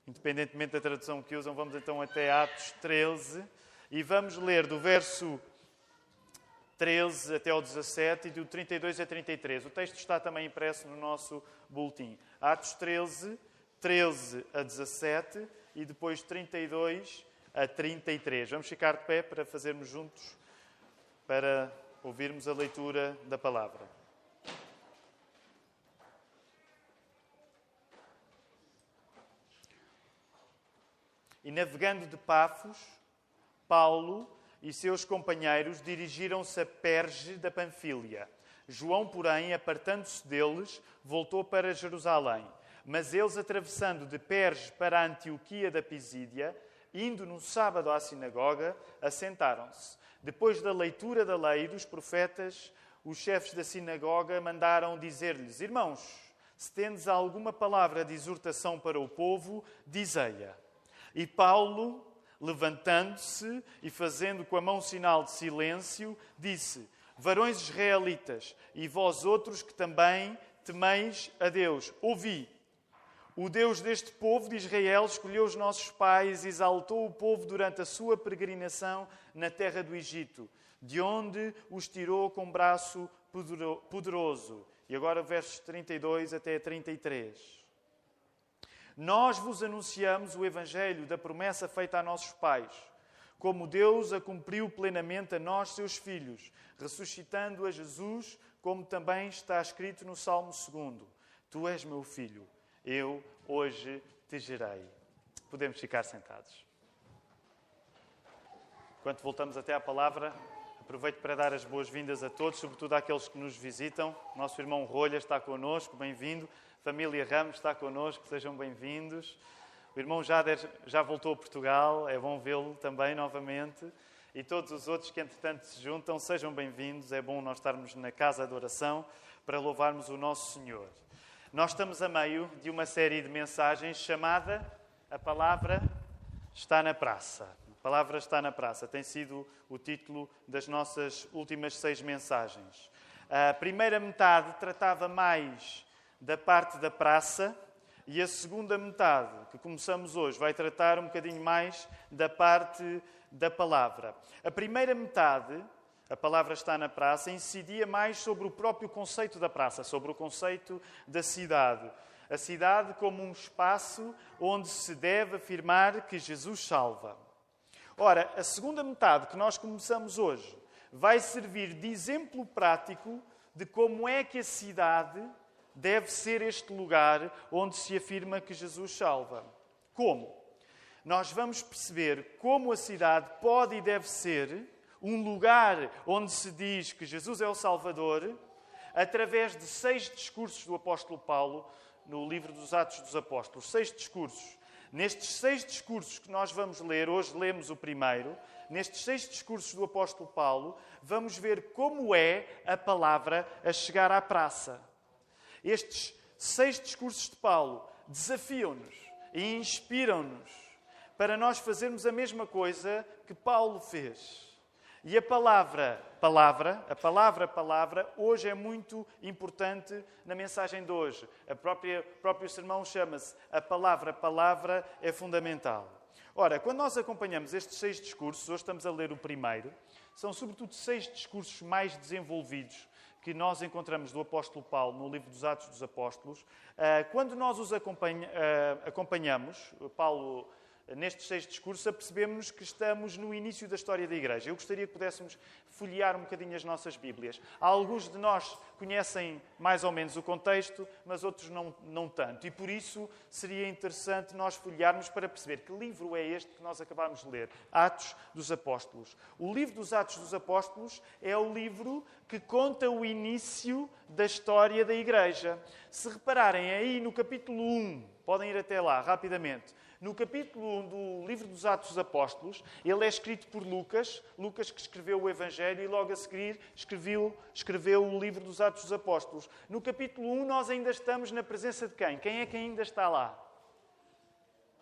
Independentemente da tradução que usam, vamos então até Atos 13 e vamos ler do verso 13 até ao 17 e do 32 a 33. O texto está também impresso no nosso boletim. Atos 13, 13 a 17 e depois 32 a 33. Vamos ficar de pé para fazermos juntos, para ouvirmos a leitura da palavra. E navegando de Pafos, Paulo e seus companheiros dirigiram-se a Perge da Panfília. João, porém, apartando-se deles, voltou para Jerusalém. Mas eles, atravessando de Perge para a Antioquia da Pisídia, indo no sábado à sinagoga, assentaram-se. Depois da leitura da lei e dos profetas, os chefes da sinagoga mandaram dizer-lhes: Irmãos, se tendes alguma palavra de exortação para o povo, dizei-a. E Paulo, levantando-se e fazendo com a mão sinal de silêncio, disse: Varões israelitas, e vós outros que também temeis a Deus, ouvi. O Deus deste povo de Israel escolheu os nossos pais e exaltou o povo durante a sua peregrinação na terra do Egito, de onde os tirou com braço poderoso. E agora versos 32 até 33. Nós vos anunciamos o Evangelho da promessa feita a nossos pais, como Deus a cumpriu plenamente a nós, seus filhos, ressuscitando a Jesus, como também está escrito no Salmo 2. Tu és meu filho, eu hoje te gerei. Podemos ficar sentados. Enquanto voltamos até à palavra, aproveito para dar as boas-vindas a todos, sobretudo àqueles que nos visitam. Nosso irmão Rolha está connosco, bem-vindo. Família Ramos está connosco, sejam bem-vindos. O irmão Jader já voltou a Portugal, é bom vê-lo também novamente. E todos os outros que, entretanto, se juntam, sejam bem-vindos. É bom nós estarmos na casa de oração para louvarmos o nosso Senhor. Nós estamos a meio de uma série de mensagens chamada A Palavra Está na Praça. A Palavra Está na Praça tem sido o título das nossas últimas 6 mensagens. A primeira metade tratava mais da parte da praça e a segunda metade, que começamos hoje, vai tratar um bocadinho mais da parte da palavra. A primeira metade, a palavra está na praça, incidia mais sobre o próprio conceito da praça, sobre o conceito da cidade. A cidade como um espaço onde se deve afirmar que Jesus salva. Ora, a segunda metade que nós começamos hoje vai servir de exemplo prático de como é que a cidade deve ser este lugar onde se afirma que Jesus salva. Como? Nós vamos perceber como a cidade pode e deve ser um lugar onde se diz que Jesus é o Salvador, através de 6 discursos do apóstolo Paulo no livro dos Atos dos Apóstolos. 6 discursos. Nestes 6 discursos que nós vamos ler, hoje lemos o primeiro, nestes 6 discursos do apóstolo Paulo, vamos ver como é a palavra a chegar à praça. Estes 6 discursos de Paulo desafiam-nos e inspiram-nos para nós fazermos a mesma coisa que Paulo fez. E a palavra, hoje é muito importante na mensagem de hoje. O próprio sermão chama-se A Palavra é fundamental. Ora, quando nós acompanhamos estes 6 discursos, hoje estamos a ler o primeiro, são sobretudo 6 discursos mais desenvolvidos que nós encontramos do apóstolo Paulo no livro dos Atos dos Apóstolos. Quando nós os acompanhamos, Paulo, nestes 6 discursos, apercebemos que estamos no início da história da Igreja. Eu gostaria que pudéssemos folhear um bocadinho as nossas Bíblias. Alguns de nós conhecem mais ou menos o contexto, mas outros não tanto. E por isso seria interessante nós folhearmos para perceber que livro é este que nós acabámos de ler. Atos dos Apóstolos. O livro dos Atos dos Apóstolos é o livro que conta o início da história da Igreja. Se repararem aí no capítulo 1, podem ir até lá rapidamente. No capítulo 1 do livro dos Atos dos Apóstolos, ele é escrito por Lucas que escreveu o Evangelho e logo a seguir escreveu o livro dos Atos dos Apóstolos. No capítulo 1 nós ainda estamos na presença de quem? Quem é que ainda está lá?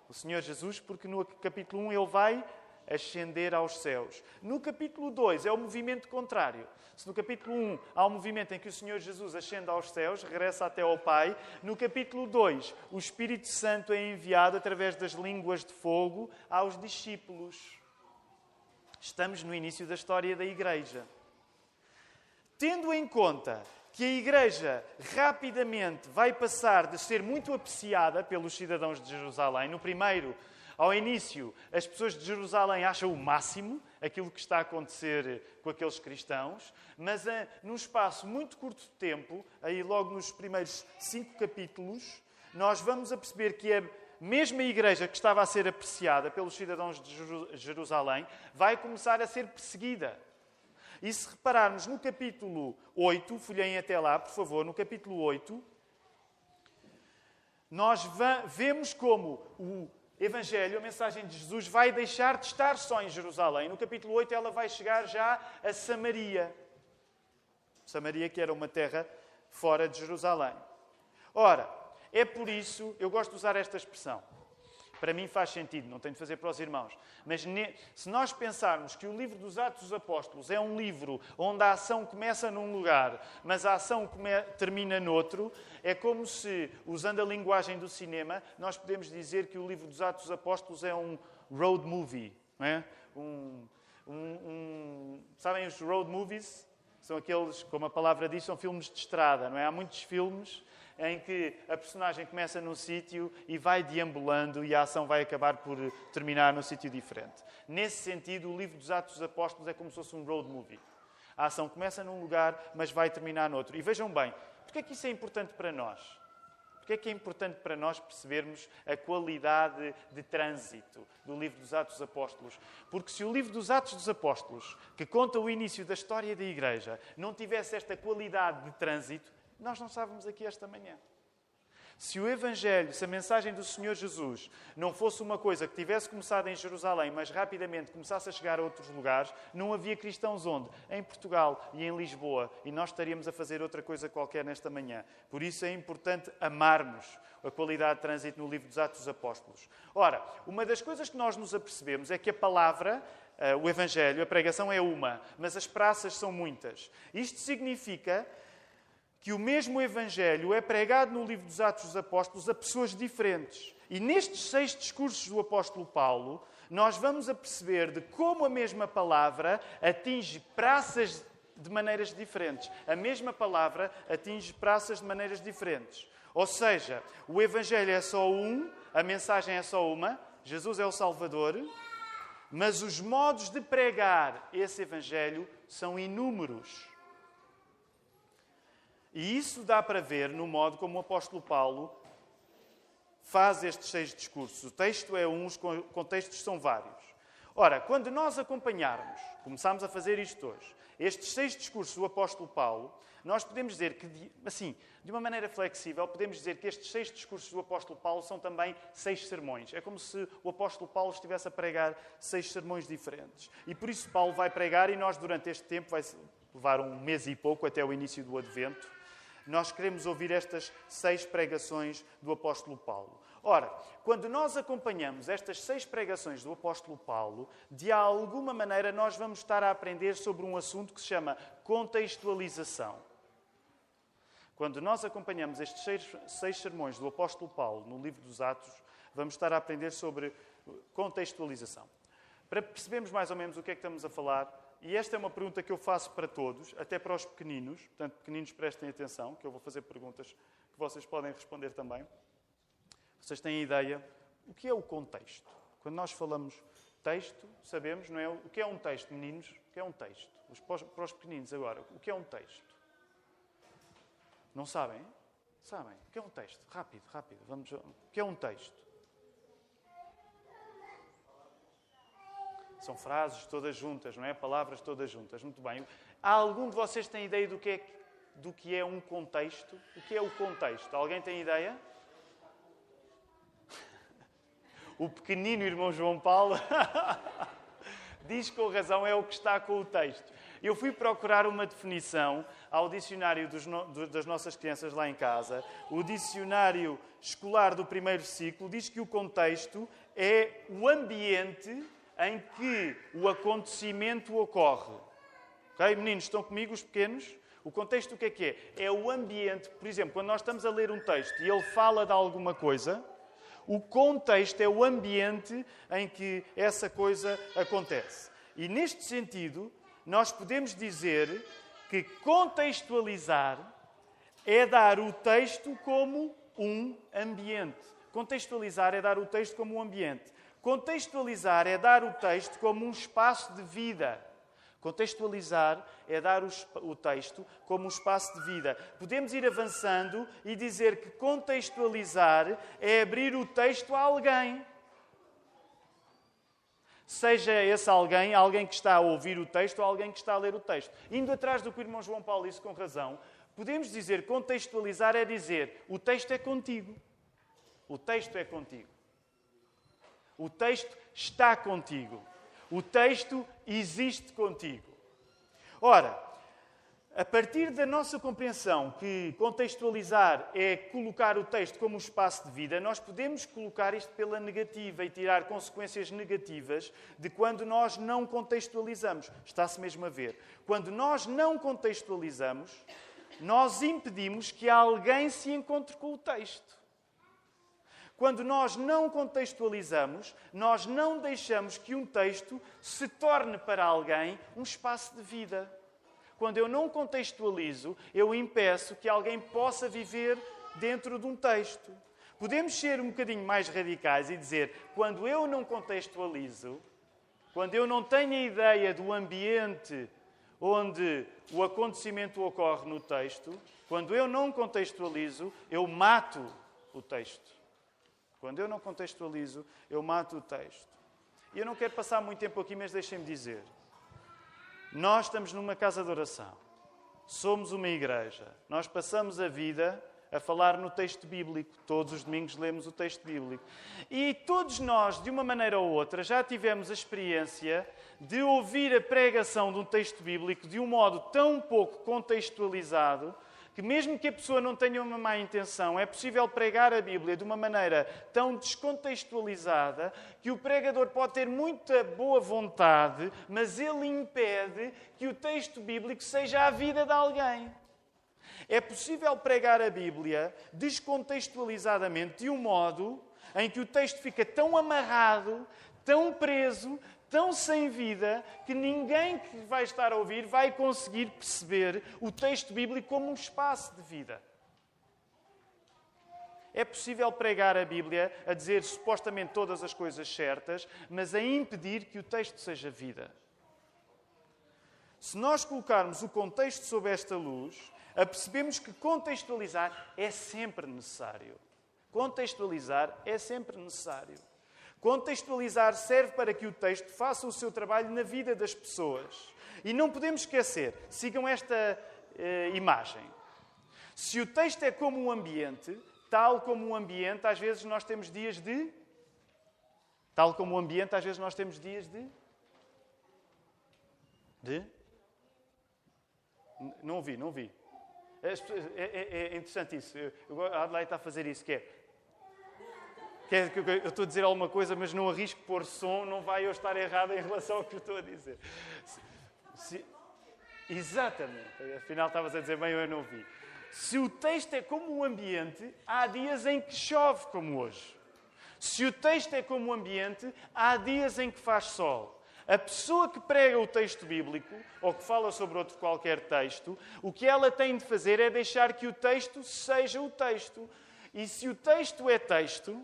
O Senhor Jesus, porque no capítulo 1 ele vai ascender aos céus. No capítulo 2 é o movimento contrário. Se no capítulo 1 há um movimento em que o Senhor Jesus ascende aos céus, regressa até ao Pai, no capítulo 2 o Espírito Santo é enviado através das línguas de fogo aos discípulos. Estamos no início da história da Igreja. Tendo em conta que a Igreja rapidamente vai passar de ser muito apreciada pelos cidadãos de Jerusalém. No primeiro, ao início, as pessoas de Jerusalém acham o máximo aquilo que está a acontecer com aqueles cristãos, mas num espaço muito curto de tempo, aí logo nos primeiros 5 capítulos, nós vamos a perceber que a mesma Igreja que estava a ser apreciada pelos cidadãos de Jerusalém vai começar a ser perseguida. E se repararmos no capítulo 8, folheiem até lá, por favor, no capítulo 8, nós vemos como o Evangelho, a mensagem de Jesus, vai deixar de estar só em Jerusalém. No capítulo 8 ela vai chegar já a Samaria. Samaria, que era uma terra fora de Jerusalém. Ora, é por isso, eu gosto de usar esta expressão. Para mim faz sentido, não tenho de fazer para os irmãos. Mas se nós pensarmos que o livro dos Atos dos Apóstolos é um livro onde a ação começa num lugar, mas a ação termina noutro, é como se, usando a linguagem do cinema, nós podemos dizer que o livro dos Atos dos Apóstolos é um road movie. Não é? Sabem os road movies? São aqueles, como a palavra diz, são filmes de estrada. Não é? Há muitos filmes em que a personagem começa num sítio e vai deambulando e a ação vai acabar por terminar num sítio diferente. Nesse sentido, o livro dos Atos dos Apóstolos é como se fosse um road movie. A ação começa num lugar, mas vai terminar noutro. E vejam bem, porque é que isso é importante para nós? Porque é que é importante para nós percebermos a qualidade de trânsito do livro dos Atos dos Apóstolos? Porque se o livro dos Atos dos Apóstolos, que conta o início da história da Igreja, não tivesse esta qualidade de trânsito, nós não estávamos aqui esta manhã. Se o Evangelho, se a mensagem do Senhor Jesus não fosse uma coisa que tivesse começado em Jerusalém, mas rapidamente começasse a chegar a outros lugares, não havia cristãos onde? Em Portugal e em Lisboa. E nós estaríamos a fazer outra coisa qualquer nesta manhã. Por isso é importante amarmos a qualidade de trânsito no livro dos Atos dos Apóstolos. Ora, uma das coisas que nós nos apercebemos é que a palavra, o Evangelho, a pregação é uma, mas as praças são muitas. Isto significa que o mesmo Evangelho é pregado no livro dos Atos dos Apóstolos a pessoas diferentes. E nestes 6 discursos do apóstolo Paulo, nós vamos a perceber de como a mesma palavra atinge praças de maneiras diferentes. A mesma palavra atinge praças de maneiras diferentes. Ou seja, o Evangelho é só um, a mensagem é só uma, Jesus é o Salvador, mas os modos de pregar esse Evangelho são inúmeros. E isso dá para ver no modo como o apóstolo Paulo faz estes 6 discursos. O texto é um, os contextos são vários. Ora, quando nós acompanharmos, começamos a fazer isto hoje, estes 6 discursos do apóstolo Paulo, nós podemos dizer que, assim, de uma maneira flexível, podemos dizer que estes 6 discursos do apóstolo Paulo são também 6 sermões. É como se o apóstolo Paulo estivesse a pregar 6 sermões diferentes. E por isso Paulo vai pregar e nós, durante este tempo, vai levar um mês e pouco até o início do Advento, nós queremos ouvir estas 6 pregações do apóstolo Paulo. Ora, quando nós acompanhamos estas 6 pregações do apóstolo Paulo, de alguma maneira nós vamos estar a aprender sobre um assunto que se chama contextualização. Quando nós acompanhamos estes 6 sermões do apóstolo Paulo no livro dos Atos, vamos estar a aprender sobre contextualização. Para percebermos mais ou menos o que é que estamos a falar, e esta é uma pergunta que eu faço para todos, até para os pequeninos. Portanto, pequeninos, prestem atenção, que eu vou fazer perguntas que vocês podem responder também. Vocês têm ideia? O que é o contexto? Quando nós falamos texto, sabemos, não é? O que é um texto, meninos? O que é um texto? Para os pequeninos agora, o que é um texto? Não sabem? Sabem? O que é um texto? Rápido. Vamos. O que é um texto? São frases todas juntas, não é? Palavras todas juntas. Muito bem. Há algum de vocês que tem ideia do que é um contexto? O que é o contexto? Alguém tem ideia? O pequenino irmão João Paulo diz com razão, é o que está com o texto. Eu fui procurar uma definição ao dicionário das nossas crianças lá em casa. O dicionário escolar do primeiro ciclo diz que o contexto é o ambiente em que o acontecimento ocorre. Ok? Meninos, estão comigo os pequenos? O contexto o que é? É o ambiente. Por exemplo, quando nós estamos a ler um texto e ele fala de alguma coisa, o contexto é o ambiente em que essa coisa acontece. E neste sentido, nós podemos dizer que contextualizar é dar o texto como um ambiente. Contextualizar é dar o texto como um ambiente. Contextualizar é dar o texto como um espaço de vida. Contextualizar é dar o texto como um espaço de vida. Podemos ir avançando e dizer que contextualizar é abrir o texto a alguém. Seja esse alguém, alguém que está a ouvir o texto ou alguém que está a ler o texto. Indo atrás do que o irmão João Paulo disse com razão, podemos dizer contextualizar é dizer o texto é contigo. O texto é contigo. O texto está contigo. O texto existe contigo. Ora, a partir da nossa compreensão que contextualizar é colocar o texto como um espaço de vida, nós podemos colocar isto pela negativa e tirar consequências negativas de quando nós não contextualizamos. Está-se mesmo a ver. Quando nós não contextualizamos, nós impedimos que alguém se encontre com o texto. Quando nós não contextualizamos, nós não deixamos que um texto se torne para alguém um espaço de vida. Quando eu não contextualizo, eu impeço que alguém possa viver dentro de um texto. Podemos ser um bocadinho mais radicais e dizer, quando eu não contextualizo, quando eu não tenho a ideia do ambiente onde o acontecimento ocorre no texto, quando eu não contextualizo, eu mato o texto. Quando eu não contextualizo, eu mato o texto. E eu não quero passar muito tempo aqui, mas deixem-me dizer. Nós estamos numa casa de oração. Somos uma igreja. Nós passamos a vida a falar no texto bíblico. Todos os domingos lemos o texto bíblico. E todos nós, de uma maneira ou outra, já tivemos a experiência de ouvir a pregação de um texto bíblico de um modo tão pouco contextualizado que mesmo que a pessoa não tenha uma má intenção, é possível pregar a Bíblia de uma maneira tão descontextualizada que o pregador pode ter muita boa vontade, mas ele impede que o texto bíblico seja a vida de alguém. É possível pregar a Bíblia descontextualizadamente de um modo em que o texto fica tão amarrado, tão preso, tão sem vida, que ninguém que vai estar a ouvir vai conseguir perceber o texto bíblico como um espaço de vida. É possível pregar a Bíblia a dizer supostamente todas as coisas certas, mas a impedir que o texto seja vida. Se nós colocarmos o contexto sob esta luz, apercebemos que contextualizar é sempre necessário. Contextualizar é sempre necessário. Contextualizar serve para que o texto faça o seu trabalho na vida das pessoas. E não podemos esquecer, sigam esta imagem. Se o texto é como um ambiente, tal como um ambiente, às vezes nós temos dias de... Tal como um ambiente, às vezes nós temos dias de... Não ouvi. É interessante isso. A Adelaide está a fazer isso, que é... Eu estou a dizer alguma coisa, mas não arrisco pôr som, não vai eu estar errado em relação ao que eu estou a dizer. Exatamente. Afinal, estavas a dizer bem, eu não vi. Se o texto é como um ambiente, há dias em que chove, como hoje. Se o texto é como um ambiente, há dias em que faz sol. A pessoa que prega o texto bíblico, ou que fala sobre outro qualquer texto, o que ela tem de fazer é deixar que o texto seja o texto. E se o texto é texto...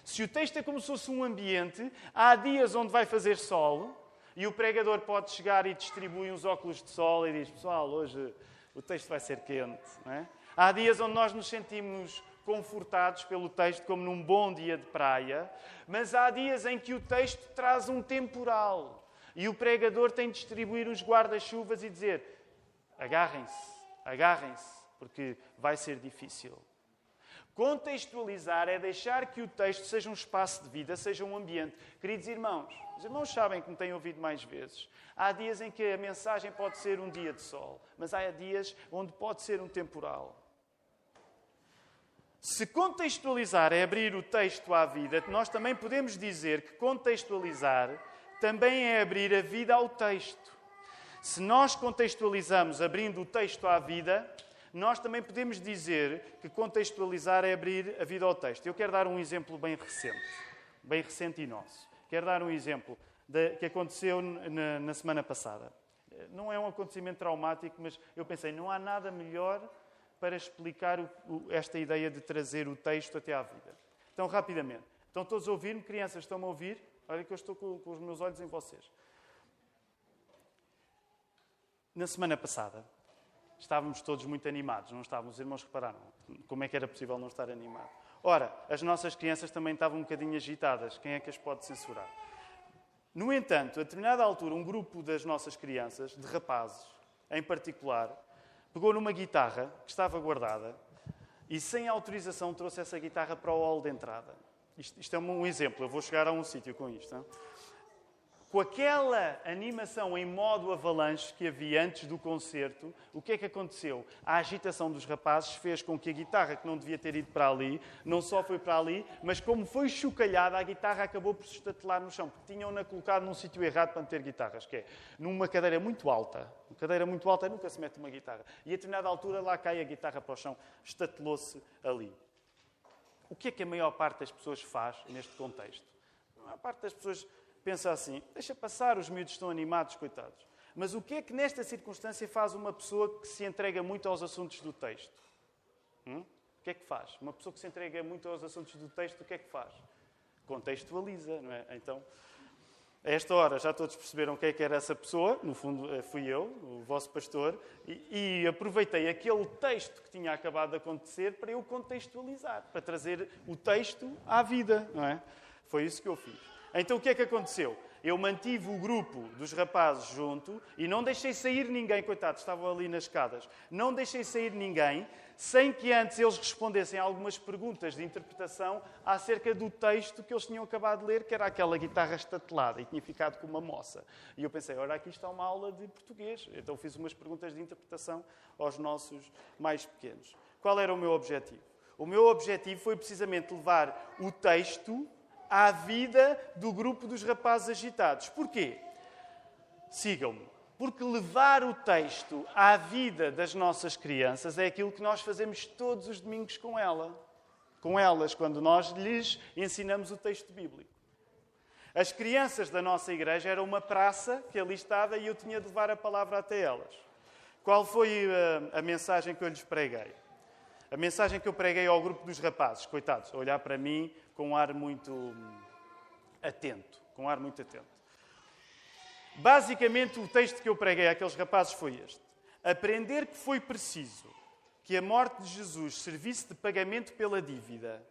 Se o texto é como se fosse um ambiente, há dias onde vai fazer sol e o pregador pode chegar e distribui uns óculos de sol e diz, pessoal, hoje o texto vai ser quente. Não é? Há dias onde nós nos sentimos confortados pelo texto, como num bom dia de praia, mas há dias em que o texto traz um temporal e o pregador tem de distribuir uns guarda-chuvas e dizer, agarrem-se, porque vai ser difícil. Contextualizar é deixar que o texto seja um espaço de vida, seja um ambiente. Queridos irmãos, os irmãos sabem que me têm ouvido mais vezes. Há dias em que a mensagem pode ser um dia de sol, mas há dias onde pode ser um temporal. Se contextualizar é abrir o texto à vida, nós também podemos dizer que contextualizar também é abrir a vida ao texto. Se nós contextualizamos abrindo o texto à vida, nós também podemos dizer que contextualizar é abrir a vida ao texto. Eu quero dar um exemplo bem recente e nosso. Quero dar um exemplo que aconteceu na semana passada. Não é um acontecimento traumático, mas eu pensei, não há nada melhor para explicar esta ideia de trazer o texto até à vida. Então, rapidamente. Estão todos a ouvir-me? Crianças, estão-me a ouvir? Olha que eu estou com os meus olhos em vocês. Na semana passada, estávamos todos muito animados, não estávamos? Os irmãos repararam como é que era possível não estar animado. Ora, as nossas crianças também estavam um bocadinho agitadas. Quem é que as pode censurar? No entanto, a determinada altura, um grupo das nossas crianças, de rapazes em particular, pegou numa guitarra que estava guardada e, sem autorização, trouxe essa guitarra para o hall de entrada. Isto é um exemplo, eu vou chegar a um sítio com isto. Não? Com aquela animação em modo avalanche que havia antes do concerto, o que é que aconteceu? A agitação dos rapazes fez com que a guitarra, que não devia ter ido para ali, não só foi para ali, mas como foi chocalhada, a guitarra acabou por se estatelar no chão, porque tinham-na colocado num sítio errado para meter guitarras, que é numa cadeira muito alta. Uma cadeira muito alta nunca se mete uma guitarra. E a determinada altura lá cai a guitarra para o chão, estatelou-se ali. O que é que a maior parte das pessoas faz neste contexto? A maior parte das pessoas pensa assim, deixa passar, os miúdos estão animados, coitados. Mas o que é que nesta circunstância faz uma pessoa que se entrega muito aos assuntos do texto? O que é que faz? Uma pessoa que se entrega muito aos assuntos do texto, o que é que faz? Contextualiza, não é? Então, a esta hora já todos perceberam quem é que era essa pessoa, no fundo fui eu, o vosso pastor, e aproveitei aquele texto que tinha acabado de acontecer para eu contextualizar, para trazer o texto à vida, não é? Foi isso que eu fiz. Então o que é que aconteceu? Eu mantive o grupo dos rapazes junto e não deixei sair ninguém, coitados, estavam ali nas escadas, não deixei sair ninguém sem que antes eles respondessem a algumas perguntas de interpretação acerca do texto que eles tinham acabado de ler, que era aquela guitarra estatelada e tinha ficado com uma moça. E eu pensei, ora, aqui está uma aula de português. Então fiz umas perguntas de interpretação aos nossos mais pequenos. Qual era o meu objetivo? O meu objetivo foi precisamente levar o texto à vida do grupo dos rapazes agitados. Porquê? Sigam-me. Porque levar o texto à vida das nossas crianças é aquilo que nós fazemos todos os domingos com elas, quando nós lhes ensinamos o texto bíblico. As crianças da nossa igreja eram uma praça que ali estava e eu tinha de levar a palavra até elas. Qual foi a mensagem que eu lhes preguei? A mensagem que eu preguei ao grupo dos rapazes, coitados, a olhar para mim com um ar muito atento. Basicamente, o texto que eu preguei àqueles rapazes foi este. Aprender que foi preciso que a morte de Jesus servisse de pagamento pela dívida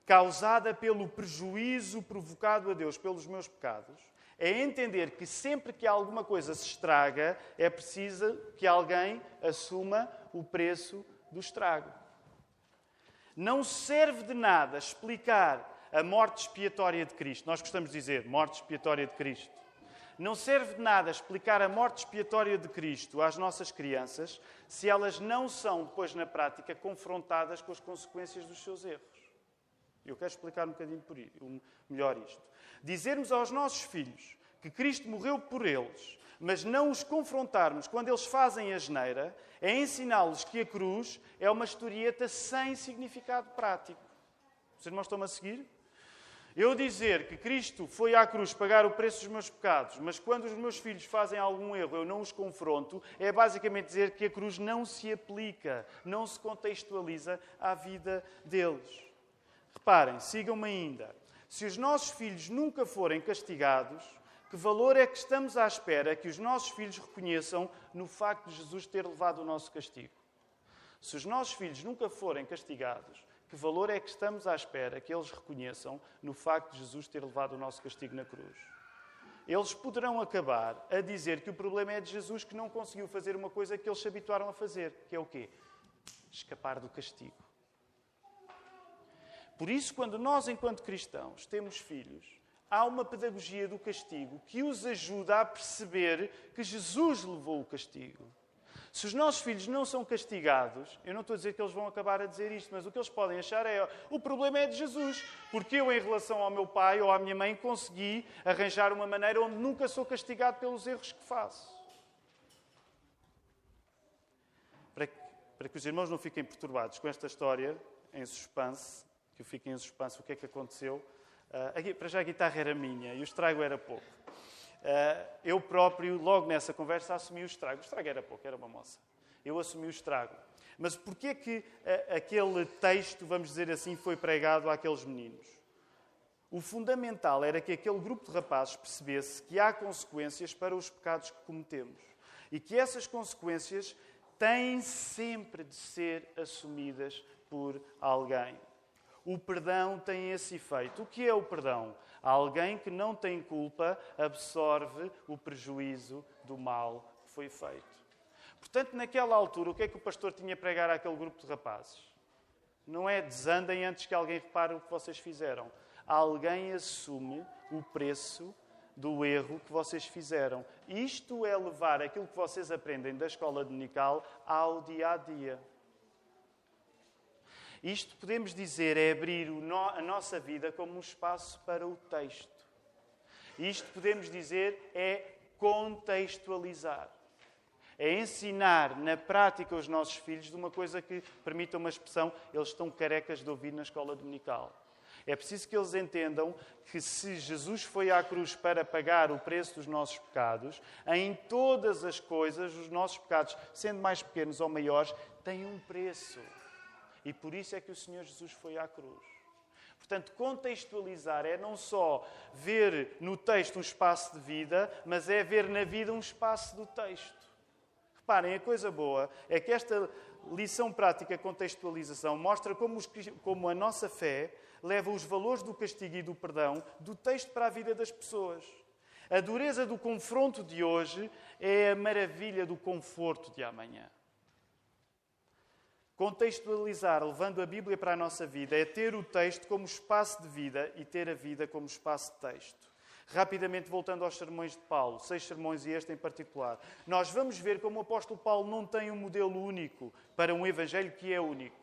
causada pelo prejuízo provocado a Deus pelos meus pecados, é entender que sempre que alguma coisa se estraga, é preciso que alguém assuma o preço do estrago. Não serve de nada explicar a morte expiatória de Cristo. Nós gostamos de dizer morte expiatória de Cristo. Não serve de nada explicar a morte expiatória de Cristo às nossas crianças se elas não são, depois na prática, confrontadas com as consequências dos seus erros. Eu quero explicar um bocadinho melhor isto. Dizermos aos nossos filhos que Cristo morreu por eles, mas não os confrontarmos quando eles fazem a asneira, é ensiná-los que a cruz é uma historieta sem significado prático. Os irmãos estão-me a seguir? Eu dizer que Cristo foi à cruz pagar o preço dos meus pecados, mas quando os meus filhos fazem algum erro eu não os confronto, é basicamente dizer que a cruz não se aplica, não se contextualiza à vida deles. Reparem, sigam-me ainda. Se os nossos filhos nunca forem castigados, que valor é que estamos à espera que os nossos filhos reconheçam no facto de Jesus ter levado o nosso castigo? Se os nossos filhos nunca forem castigados, que valor é que estamos à espera que eles reconheçam no facto de Jesus ter levado o nosso castigo na cruz? Eles poderão acabar a dizer que o problema é de Jesus que não conseguiu fazer uma coisa que eles se habituaram a fazer, que é o quê? Escapar do castigo. Por isso, quando nós, enquanto cristãos, temos filhos, há uma pedagogia do castigo que os ajuda a perceber que Jesus levou o castigo. Se os nossos filhos não são castigados, eu não estou a dizer que eles vão acabar a dizer isto, mas o que eles podem achar é: o problema é de Jesus, porque eu, em relação ao meu pai ou à minha mãe, consegui arranjar uma maneira onde nunca sou castigado pelos erros que faço. Para que os irmãos não fiquem perturbados com esta história, em suspense, que eu fique em suspense o que é que aconteceu, para já a guitarra era minha e o estrago era pouco. Eu próprio, logo nessa conversa, assumi o estrago. O estrago era pouco, era uma moça. Eu assumi o estrago. Mas porquê que aquele texto, vamos dizer assim, foi pregado àqueles meninos? O fundamental era que aquele grupo de rapazes percebesse que há consequências para os pecados que cometemos. E que essas consequências têm sempre de ser assumidas por alguém. O perdão tem esse efeito. O que é o perdão? Alguém que não tem culpa absorve o prejuízo do mal que foi feito. Portanto, naquela altura, o que é que o pastor tinha a pregar àquele grupo de rapazes? Não é desandem antes que alguém repare o que vocês fizeram. Alguém assume o preço do erro que vocês fizeram. Isto é levar aquilo que vocês aprendem da escola dominical ao dia-a-dia. Isto, podemos dizer, é abrir a nossa vida como um espaço para o texto. Isto, podemos dizer, é contextualizar. É ensinar na prática os nossos filhos de uma coisa que, permitam uma expressão, eles estão carecas de ouvir na escola dominical. É preciso que eles entendam que se Jesus foi à cruz para pagar o preço dos nossos pecados, em todas as coisas, os nossos pecados, sendo mais pequenos ou maiores, têm um preço. E por isso é que o Senhor Jesus foi à cruz. Portanto, contextualizar é não só ver no texto um espaço de vida, mas é ver na vida um espaço do texto. Reparem, a coisa boa é que esta lição prática, contextualização, mostra como a nossa fé leva os valores do castigo e do perdão do texto para a vida das pessoas. A dureza do confronto de hoje é a maravilha do conforto de amanhã. Contextualizar, levando a Bíblia para a nossa vida, é ter o texto como espaço de vida e ter a vida como espaço de texto. Rapidamente, voltando aos sermões de Paulo, 6 sermões e este em particular, nós vamos ver como o apóstolo Paulo não tem um modelo único para um evangelho que é único.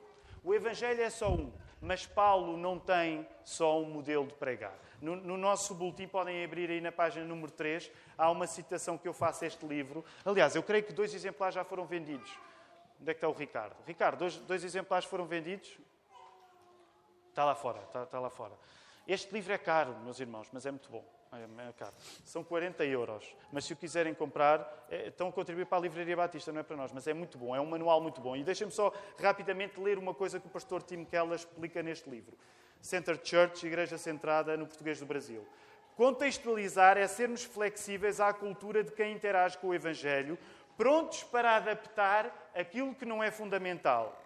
O evangelho é só um, mas Paulo não tem só um modelo de pregar. No nosso boletim, podem abrir aí na página número 3, há uma citação que eu faço a este livro. Aliás, eu creio que 2 exemplares já foram vendidos. Onde é que está o Ricardo? Ricardo, dois exemplares foram vendidos? Está lá fora, está lá fora. Este livro é caro, meus irmãos, mas é muito bom. É caro. São 40 €. Mas se o quiserem comprar, estão a contribuir para a Livraria Batista, não é para nós, mas é muito bom, é um manual muito bom. E deixem-me só rapidamente ler uma coisa que o pastor Tim Keller explica neste livro. Center Church, Igreja Centrada no Português do Brasil. Contextualizar é sermos flexíveis à cultura de quem interage com o Evangelho, prontos para adaptar aquilo que não é fundamental,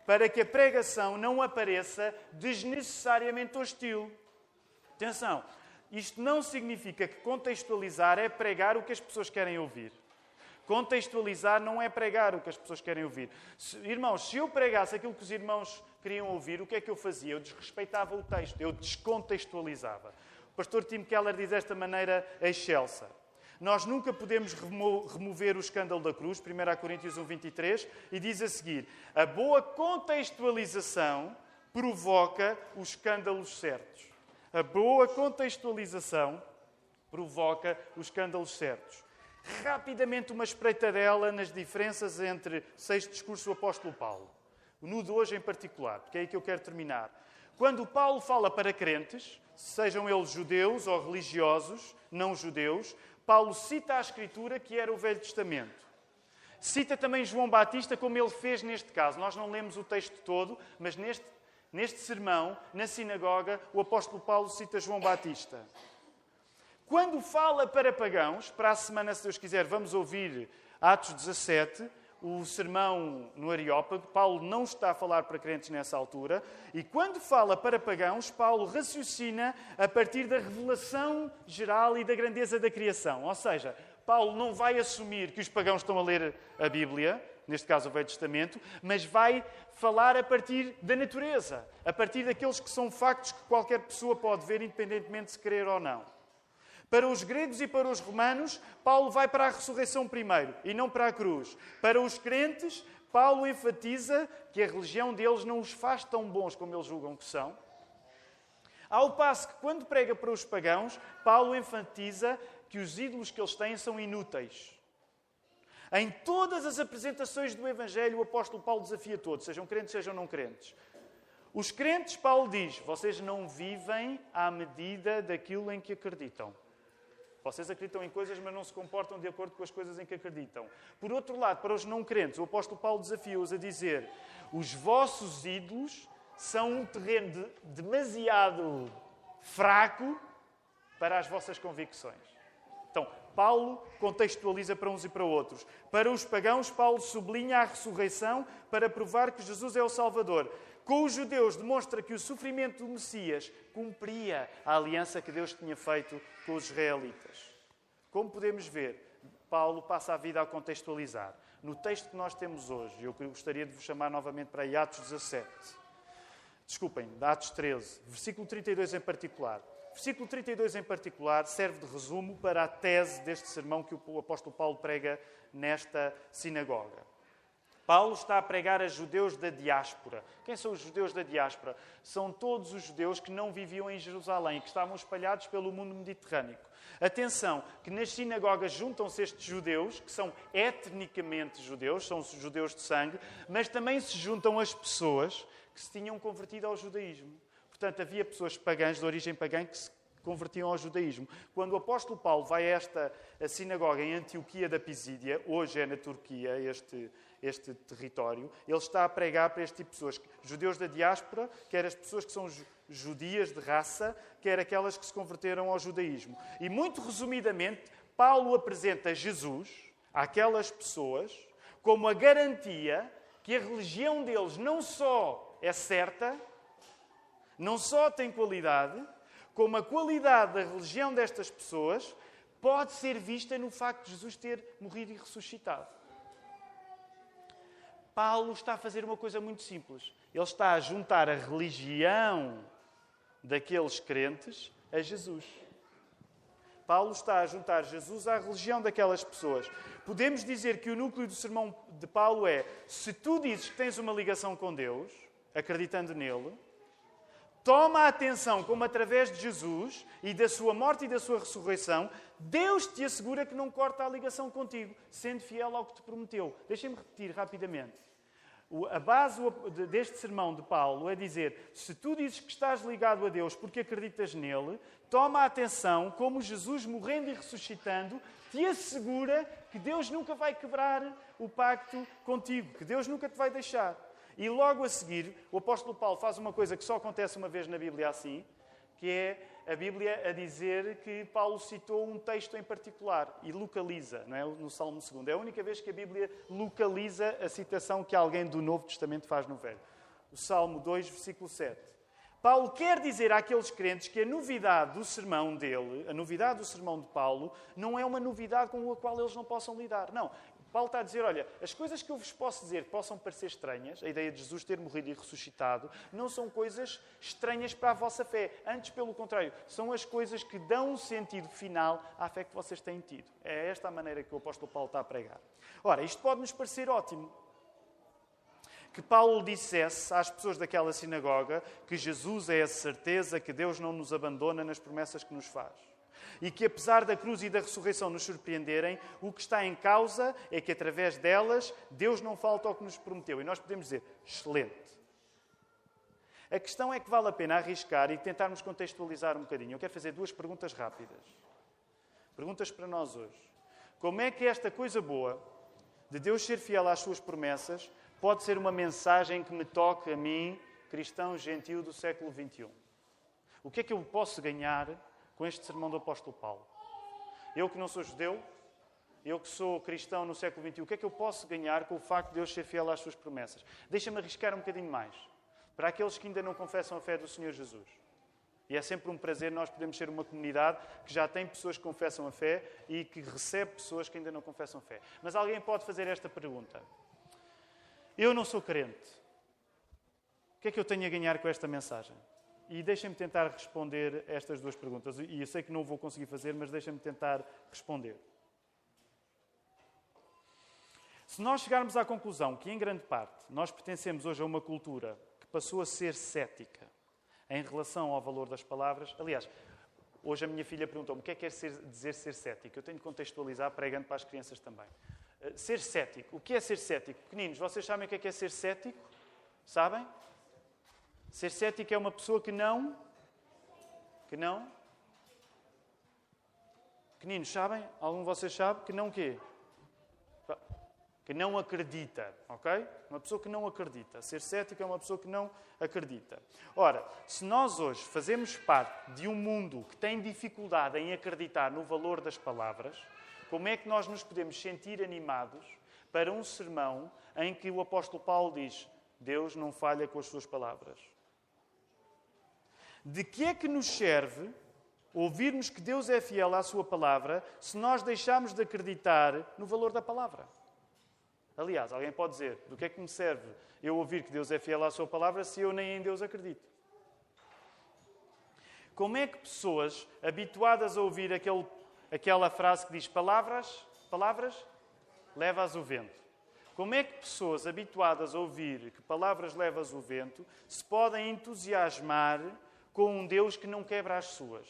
para que a pregação não apareça desnecessariamente hostil. Atenção, isto não significa que contextualizar é pregar o que as pessoas querem ouvir. Contextualizar não é pregar o que as pessoas querem ouvir. Irmãos, se eu pregasse aquilo que os irmãos queriam ouvir, o que é que eu fazia? Eu desrespeitava o texto, eu descontextualizava. O pastor Tim Keller diz desta maneira excelsa. Nós nunca podemos remover o escândalo da cruz, 1 Coríntios 1:23, e diz a seguir: a boa contextualização provoca os escândalos certos. A boa contextualização provoca os escândalos certos. Rapidamente uma espreitadela nas diferenças entre 6 discursos do apóstolo Paulo. No de hoje em particular, porque é aí que eu quero terminar. Quando Paulo fala para crentes, sejam eles judeus ou religiosos, não judeus, Paulo cita a Escritura, que era o Velho Testamento. Cita também João Batista, como ele fez neste caso. Nós não lemos o texto todo, mas neste sermão, na sinagoga, o apóstolo Paulo cita João Batista. Quando fala para pagãos, para a semana, se Deus quiser, vamos ouvir Atos 17, o sermão no Areópago. Paulo não está a falar para crentes nessa altura. E quando fala para pagãos, Paulo raciocina a partir da revelação geral e da grandeza da criação. Ou seja, Paulo não vai assumir que os pagãos estão a ler a Bíblia, neste caso o Velho Testamento, mas vai falar a partir da natureza, a partir daqueles que são factos que qualquer pessoa pode ver, independentemente de se querer ou não. Para os gregos e para os romanos, Paulo vai para a ressurreição primeiro e não para a cruz. Para os crentes, Paulo enfatiza que a religião deles não os faz tão bons como eles julgam que são. Ao passo que, quando prega para os pagãos, Paulo enfatiza que os ídolos que eles têm são inúteis. Em todas as apresentações do Evangelho, o apóstolo Paulo desafia todos, sejam crentes, sejam não crentes. Os crentes, Paulo diz, vocês não vivem à medida daquilo em que acreditam. Vocês acreditam em coisas, mas não se comportam de acordo com as coisas em que acreditam. Por outro lado, para os não crentes, o apóstolo Paulo desafia-os a dizer: os vossos ídolos são um terreno demasiado fraco para as vossas convicções. Então, Paulo contextualiza para uns e para outros. Para os pagãos, Paulo sublinha a ressurreição para provar que Jesus é o Salvador. Com os judeus, demonstra que o sofrimento do Messias cumpria a aliança que Deus tinha feito com os israelitas. Como podemos ver, Paulo passa a vida a contextualizar. No texto que nós temos hoje, eu gostaria de vos chamar novamente para aí Atos 17. Desculpem, de Atos 13, versículo 32 em particular. Versículo 32 em particular serve de resumo para a tese deste sermão que o apóstolo Paulo prega nesta sinagoga. Paulo está a pregar a judeus da diáspora. Quem são os judeus da diáspora? São todos os judeus que não viviam em Jerusalém, que estavam espalhados pelo mundo mediterrâneo. Atenção, que nas sinagogas juntam-se estes judeus, que são etnicamente judeus, são judeus de sangue, mas também se juntam as pessoas que se tinham convertido ao judaísmo. Portanto, havia pessoas pagãs, de origem pagã, que se convertiam ao judaísmo. Quando o apóstolo Paulo vai a esta sinagoga em Antioquia da Pisídia, hoje é na Turquia este território, ele está a pregar para este tipo de pessoas, judeus da diáspora, quer as pessoas que são judias de raça, quer aquelas que se converteram ao judaísmo. E muito resumidamente, Paulo apresenta Jesus àquelas pessoas como a garantia que a religião deles não só é certa, não só tem qualidade, como a qualidade da religião destas pessoas pode ser vista no facto de Jesus ter morrido e ressuscitado. Paulo está a fazer uma coisa muito simples. Ele está a juntar a religião daqueles crentes a Jesus. Paulo está a juntar Jesus à religião daquelas pessoas. Podemos dizer que o núcleo do sermão de Paulo é: se tu dizes que tens uma ligação com Deus, acreditando nele, toma a atenção como através de Jesus e da sua morte e da sua ressurreição, Deus te assegura que não corta a ligação contigo, sendo fiel ao que te prometeu. Deixem-me repetir rapidamente. A base deste sermão de Paulo é dizer: se tu dizes que estás ligado a Deus porque acreditas nele, toma a atenção como Jesus, morrendo e ressuscitando, te assegura que Deus nunca vai quebrar o pacto contigo, que Deus nunca te vai deixar. E logo a seguir, o apóstolo Paulo faz uma coisa que só acontece uma vez na Bíblia assim, que é a Bíblia a dizer que Paulo citou um texto em particular e localiza, não é? No Salmo 2. É a única vez que a Bíblia localiza a citação que alguém do Novo Testamento faz no Velho. O Salmo 2, versículo 7. Paulo quer dizer àqueles crentes que a novidade do sermão dele, a novidade do sermão de Paulo, não é uma novidade com a qual eles não possam lidar. Não. Paulo está a dizer: olha, as coisas que eu vos posso dizer que possam parecer estranhas, a ideia de Jesus ter morrido e ressuscitado, não são coisas estranhas para a vossa fé. Antes, pelo contrário, são as coisas que dão um sentido final à fé que vocês têm tido. É esta a maneira que o apóstolo Paulo está a pregar. Ora, isto pode-nos parecer ótimo. Que Paulo dissesse às pessoas daquela sinagoga que Jesus é a certeza que Deus não nos abandona nas promessas que nos faz. E que, apesar da cruz e da ressurreição nos surpreenderem, o que está em causa é que, através delas, Deus não falta ao que nos prometeu. E nós podemos dizer: excelente. A questão é que vale a pena arriscar e tentarmos contextualizar um bocadinho. Eu quero fazer duas perguntas rápidas. Perguntas para nós hoje. Como é que esta coisa boa de Deus ser fiel às suas promessas pode ser uma mensagem que me toque a mim, cristão gentil do século XXI? O que é que eu posso ganhar com este sermão do apóstolo Paulo? Eu que não sou judeu, eu que sou cristão no século XXI, o que é que eu posso ganhar com o facto de Deus ser fiel às suas promessas? Deixa-me arriscar um bocadinho mais. Para aqueles que ainda não confessam a fé do Senhor Jesus. E é sempre um prazer nós podermos ser uma comunidade que já tem pessoas que confessam a fé e que recebe pessoas que ainda não confessam a fé. Mas alguém pode fazer esta pergunta: eu não sou crente. O que é que eu tenho a ganhar com esta mensagem? E deixem-me tentar responder estas duas perguntas. E eu sei que não vou conseguir fazer, mas deixem-me tentar responder. Se nós chegarmos à conclusão que, em grande parte, nós pertencemos hoje a uma cultura que passou a ser cética em relação ao valor das palavras... Aliás, hoje a minha filha perguntou-me o que é dizer ser cético. Eu tenho de contextualizar pregando para as crianças também. Ser cético. O que é ser cético? Pequeninos, vocês sabem o que é ser cético? Sabem? Ser cético é uma pessoa que não... Pequeninos, sabem? Algum de vocês sabe? Que não quê? Que não acredita, ok? Uma pessoa que não acredita. Ser cético é uma pessoa que não acredita. Ora, se nós hoje fazemos parte de um mundo que tem dificuldade em acreditar no valor das palavras, como é que nós nos podemos sentir animados para um sermão em que o apóstolo Paulo diz: Deus não falha com as suas palavras? De que é que nos serve ouvirmos que Deus é fiel à sua palavra se nós deixarmos de acreditar no valor da palavra? Aliás, alguém pode dizer, do que é que me serve eu ouvir que Deus é fiel à sua palavra se eu nem em Deus acredito? Como é que pessoas habituadas a ouvir aquela frase que diz palavras, levas o vento? Como é que pessoas habituadas a ouvir que palavras levas o vento se podem entusiasmar com um Deus que não quebra as suas?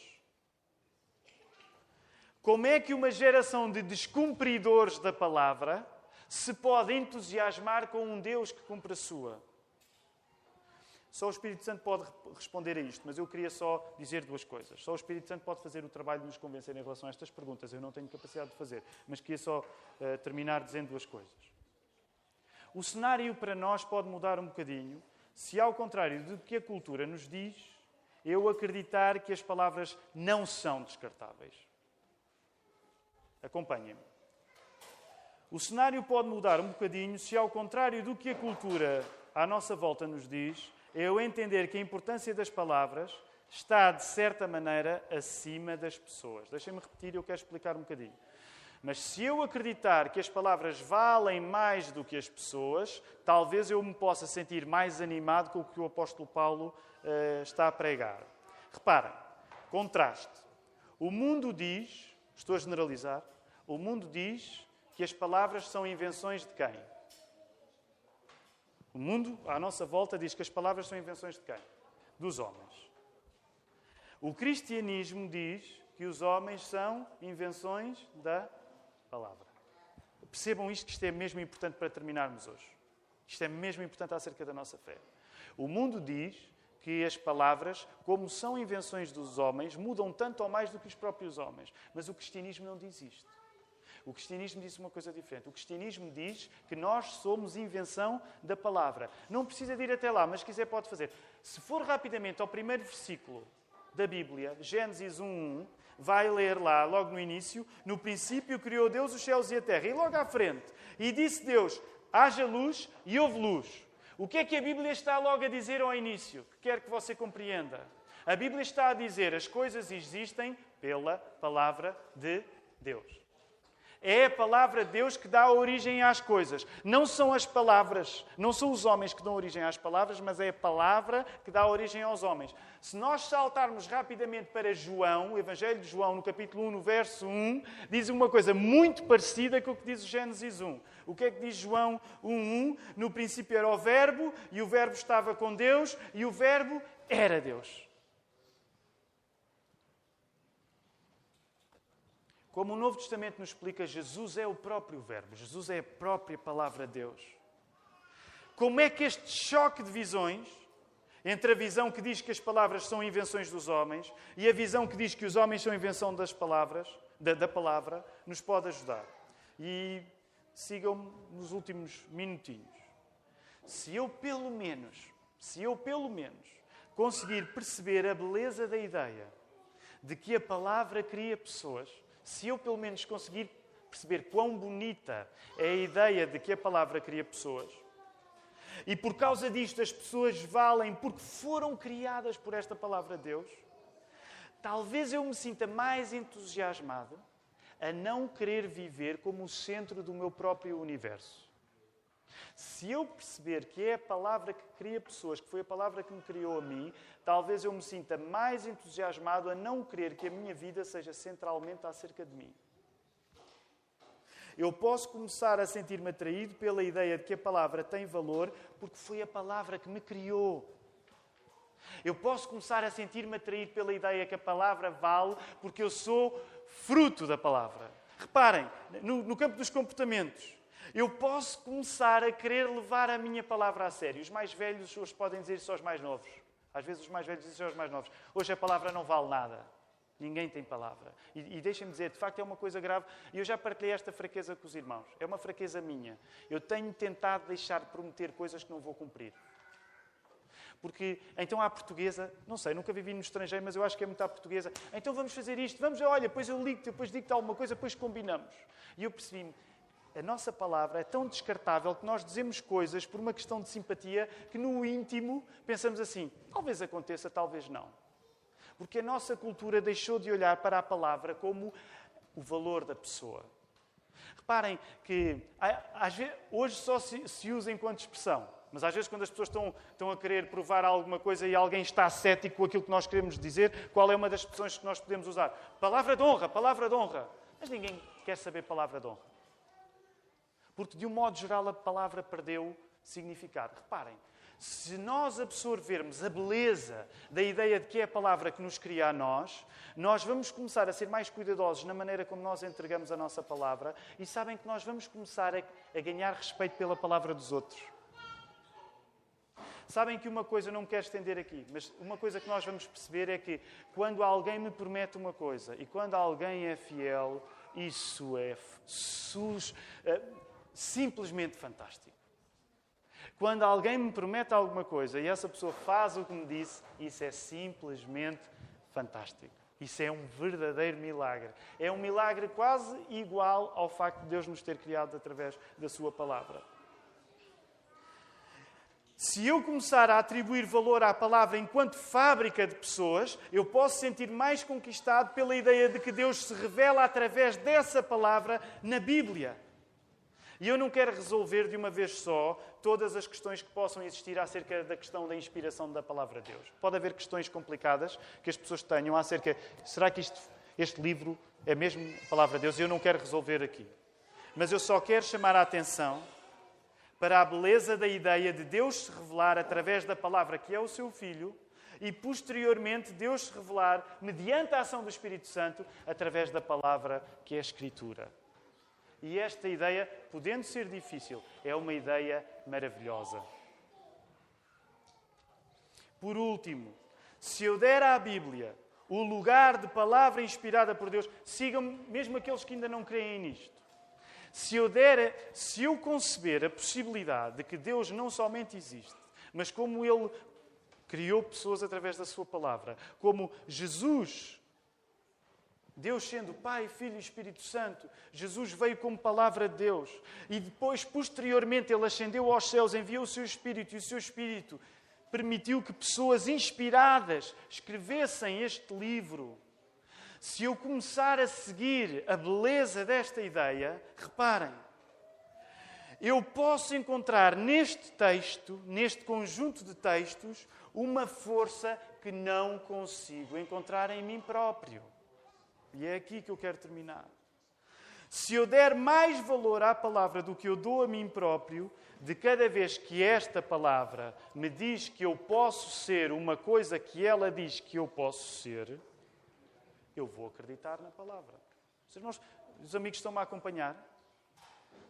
Como é que uma geração de descumpridores da palavra se pode entusiasmar com um Deus que cumpre a sua? Só o Espírito Santo pode responder a isto, mas eu queria só dizer duas coisas. Só o Espírito Santo pode fazer o trabalho de nos convencer em relação a estas perguntas. Eu não tenho capacidade de fazer, mas queria só terminar dizendo duas coisas. O cenário para nós pode mudar um bocadinho se, ao contrário do que a cultura nos diz, eu acreditar que as palavras não são descartáveis. Acompanhem-me. O cenário pode mudar um bocadinho se, ao contrário do que a cultura à nossa volta nos diz, eu entender que a importância das palavras está, de certa maneira, acima das pessoas. Deixem-me repetir, eu quero explicar um bocadinho. Mas se eu acreditar que as palavras valem mais do que as pessoas, talvez eu me possa sentir mais animado com o que o apóstolo Paulo está a pregar. Reparem, contraste. O mundo diz, estou a generalizar, o mundo diz que as palavras são invenções de quem? O mundo, à nossa volta, diz que as palavras são invenções de quem? Dos homens. O cristianismo diz que os homens são invenções da palavra. Percebam isto, que isto é mesmo importante para terminarmos hoje. Isto é mesmo importante acerca da nossa fé. O mundo diz que as palavras, como são invenções dos homens, mudam tanto ou mais do que os próprios homens. Mas o cristianismo não diz isto. O cristianismo diz uma coisa diferente. O cristianismo diz que nós somos invenção da palavra. Não precisa de ir até lá, mas se quiser pode fazer. Se for rapidamente ao primeiro versículo da Bíblia, Gênesis 1:1, vai ler lá, logo no início, no princípio criou Deus os céus e a terra. E logo à frente, e disse Deus, haja luz e houve luz. O que é que a Bíblia está logo a dizer ao início? Que quero que você compreenda. A Bíblia está a dizer, as coisas existem pela palavra de Deus. É a palavra de Deus que dá origem às coisas. Não são as palavras, não são os homens que dão origem às palavras, mas é a palavra que dá origem aos homens. Se nós saltarmos rapidamente para João, o Evangelho de João, no capítulo 1, no verso 1, diz uma coisa muito parecida com o que diz o Gênesis 1. O que é que diz João 1:1? No princípio era o Verbo, e o Verbo estava com Deus, e o Verbo era Deus. Como o Novo Testamento nos explica, Jesus é o próprio Verbo. Jesus é a própria palavra de Deus. Como é que este choque de visões, entre a visão que diz que as palavras são invenções dos homens e a visão que diz que os homens são invenção das palavras, da palavra, nos pode ajudar? E sigam-me nos últimos minutinhos. Se eu pelo menos conseguir perceber a beleza da ideia de que a palavra cria pessoas, se eu pelo menos conseguir perceber quão bonita é a ideia de que a palavra cria pessoas, e por causa disto as pessoas valem porque foram criadas por esta palavra de Deus, talvez eu me sinta mais entusiasmado a não querer viver como o centro do meu próprio universo. Se eu perceber que é a palavra que cria pessoas, que foi a palavra que me criou a mim, talvez eu me sinta mais entusiasmado a não querer que a minha vida seja centralmente acerca de mim. Eu posso começar a sentir-me atraído pela ideia de que a palavra tem valor porque foi a palavra que me criou. Eu posso começar a sentir-me atraído pela ideia que a palavra vale porque eu sou fruto da palavra. Reparem, no campo dos comportamentos, eu posso começar a querer levar a minha palavra a sério. Os mais velhos hoje podem dizer isso aos mais novos. Às vezes os mais velhos dizem aos mais novos. Hoje a palavra não vale nada. Ninguém tem palavra. E deixem-me dizer, de facto é uma coisa grave. E eu já partilhei esta fraqueza com os irmãos. É uma fraqueza minha. Eu tenho tentado deixar de prometer coisas que não vou cumprir. Porque, então à portuguesa, não sei, nunca vivi no estrangeiro, mas eu acho que é muito à portuguesa. Então vamos fazer isto, olha, depois eu ligo-te, depois digo-te alguma coisa, depois combinamos. E eu percebi-me, a nossa palavra é tão descartável que nós dizemos coisas por uma questão de simpatia que no íntimo pensamos assim, talvez aconteça, talvez não. Porque a nossa cultura deixou de olhar para a palavra como o valor da pessoa. Reparem que às vezes, hoje só se usa enquanto expressão. Mas às vezes quando as pessoas estão a querer provar alguma coisa e alguém está cético com aquilo que nós queremos dizer, qual é uma das expressões que nós podemos usar? Palavra de honra, palavra de honra. Mas ninguém quer saber palavra de honra. Porque de um modo geral a palavra perdeu significado. Reparem, se nós absorvermos a beleza da ideia de que é a palavra que nos cria a nós vamos começar a ser mais cuidadosos na maneira como nós entregamos a nossa palavra e sabem que nós vamos começar a ganhar respeito pela palavra dos outros. Sabem que uma coisa, não me quero estender aqui, mas uma coisa que nós vamos perceber é que quando alguém me promete uma coisa e quando alguém é fiel, isso é simplesmente fantástico. Quando alguém me promete alguma coisa e essa pessoa faz o que me disse, isso é simplesmente fantástico. Isso é um verdadeiro milagre. É um milagre quase igual ao facto de Deus nos ter criado através da sua palavra. Se eu começar a atribuir valor à palavra enquanto fábrica de pessoas, eu posso sentir mais conquistado pela ideia de que Deus se revela através dessa palavra na Bíblia. E eu não quero resolver de uma vez só todas as questões que possam existir acerca da questão da inspiração da palavra de Deus. Pode haver questões complicadas que as pessoas tenham acerca... Será que este livro é mesmo a palavra de Deus? Eu não quero resolver aqui. Mas eu só quero chamar a atenção para a beleza da ideia de Deus se revelar através da palavra que é o seu Filho e, posteriormente, Deus se revelar, mediante a ação do Espírito Santo, através da palavra que é a Escritura. E esta ideia, podendo ser difícil, é uma ideia maravilhosa. Por último, se eu der à Bíblia o lugar de palavra inspirada por Deus, sigam mesmo aqueles que ainda não creem nisto. Se eu conceber a possibilidade de que Deus não somente existe, mas como Ele criou pessoas através da sua palavra, como Jesus, Deus sendo Pai, Filho e Espírito Santo, Jesus veio como palavra de Deus e depois, posteriormente, Ele ascendeu aos céus, enviou o seu Espírito e o seu Espírito permitiu que pessoas inspiradas escrevessem este livro. Se eu começar a seguir a beleza desta ideia, reparem, eu posso encontrar neste texto, neste conjunto de textos, uma força que não consigo encontrar em mim próprio. E é aqui que eu quero terminar. Se eu der mais valor à palavra do que eu dou a mim próprio, de cada vez que esta palavra me diz que eu posso ser uma coisa que ela diz que eu posso ser, eu vou acreditar na palavra. Os amigos estão-me a acompanhar?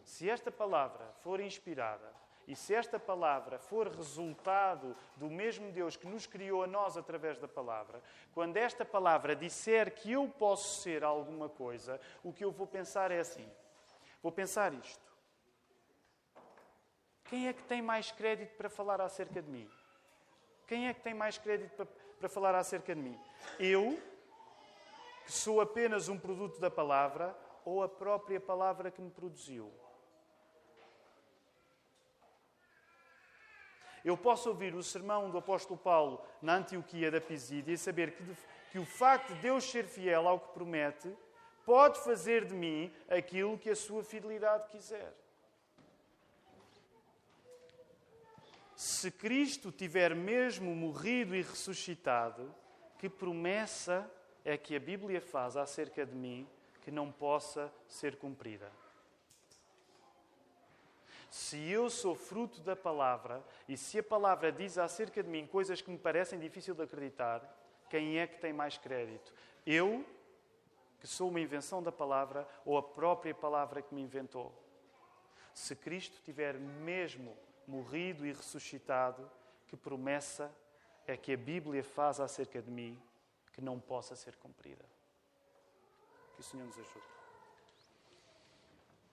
Se esta palavra for inspirada e se esta palavra for resultado do mesmo Deus que nos criou a nós através da palavra, quando esta palavra disser que eu posso ser alguma coisa, o que eu vou pensar é assim. Vou pensar isto. Quem é que tem mais crédito para falar acerca de mim? Quem é que tem mais crédito para falar acerca de mim? Eu, que sou apenas um produto da palavra, ou a própria palavra que me produziu? Eu posso ouvir o sermão do apóstolo Paulo na Antioquia da Pisídia e saber que o facto de Deus ser fiel ao que promete pode fazer de mim aquilo que a sua fidelidade quiser. Se Cristo tiver mesmo morrido e ressuscitado, que promessa é que a Bíblia faz acerca de mim que não possa ser cumprida? Se eu sou fruto da palavra e se a palavra diz acerca de mim coisas que me parecem difíceis de acreditar, quem é que tem mais crédito? Eu, que sou uma invenção da palavra, ou a própria palavra que me inventou? Se Cristo tiver mesmo morrido e ressuscitado, que promessa é que a Bíblia faz acerca de mim que não possa ser cumprida? Que o Senhor nos ajude.